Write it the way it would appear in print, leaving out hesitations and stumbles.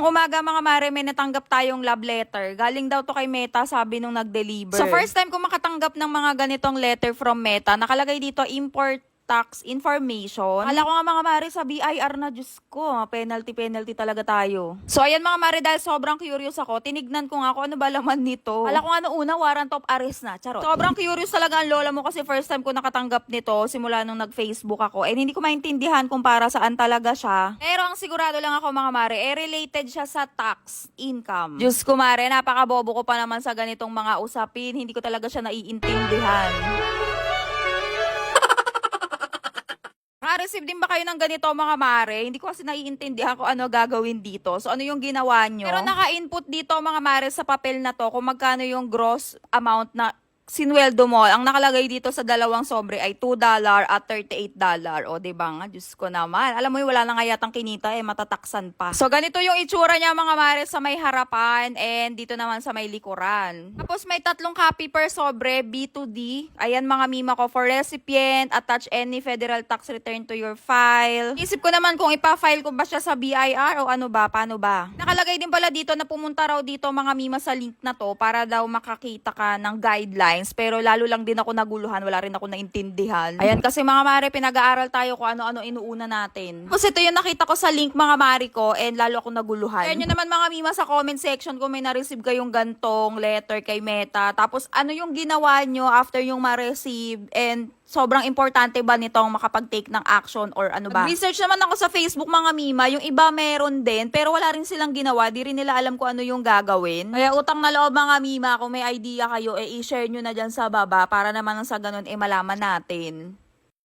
Ngayong umaga mga mare, may natanggap tayong love letter. Galing daw to kay Meta, sabi nung nag-deliver. So first time ko makatanggap ng mga ganitong letter from Meta. Nakalagay dito, import tax information. Akala ko nga mga mare sa BIR na, Diyos ko, penalty talaga tayo. So ayan mga mare, dahil sobrang curious ako, tinignan ko nga kung ano ba laman nito. Akala ko nga una, warrant of arrest na, charot. Sobrang curious talaga ang lola mo kasi first time ko nakatanggap nito simula nung nag-Facebook ako. And hindi ko maintindihan kung para saan talaga siya. Pero ang sigurado lang ako mga mare, related siya sa tax income. Diyos ko mare, napakabobo ko pa naman sa ganitong mga usapin. Hindi ko talaga siya naiintindihan. Receive din ba kayo ng ganito mga mare? Hindi ko kasi naiintindihan kung ano gagawin dito. So ano yung ginawa nyo? Pero naka-input dito mga mare sa papel na to kung magkano yung gross amount na sinweldo mo. Ang nakalagay dito sa dalawang sobre ay $2 at $38. O diba nga, Diyos ko naman. Alam mo yung wala na nga yatang kinita matataksan pa. So ganito yung itsura niya mga mare sa may harapan and dito naman sa may likuran. Tapos may 3 copy per sobre, B2D. Ayan mga mima ko, for recipient, attach any federal tax return to your file. Isip ko naman kung ipa-file ko ba siya sa BIR o ano ba, paano ba. Nakalagay din pala dito na pumunta raw dito mga mima sa link na to para daw makakita ka ng guideline. Pero lalo lang din ako naguluhan, wala rin ako naintindihan. Ayan, kasi mga mare, pinag-aaral tayo kung ano-ano inuuna natin. Kasi ito yung nakita ko sa link mga mare ko and lalo ako naguluhan. Kaya nyo naman mga mima sa comment section kung may na-receive kayong gantong letter kay Meta. Tapos ano yung ginawa nyo after yung ma-receive and sobrang importante ba nitong makapag-take ng action or ano ba? Research naman ako sa Facebook mga mima, yung iba meron din pero wala rin silang ginawa, di rin nila alam kung ano yung gagawin. Kaya utang na loob mga mima, kung may idea kayo i-share nyo na dyan sa baba para naman sa ganun malaman natin.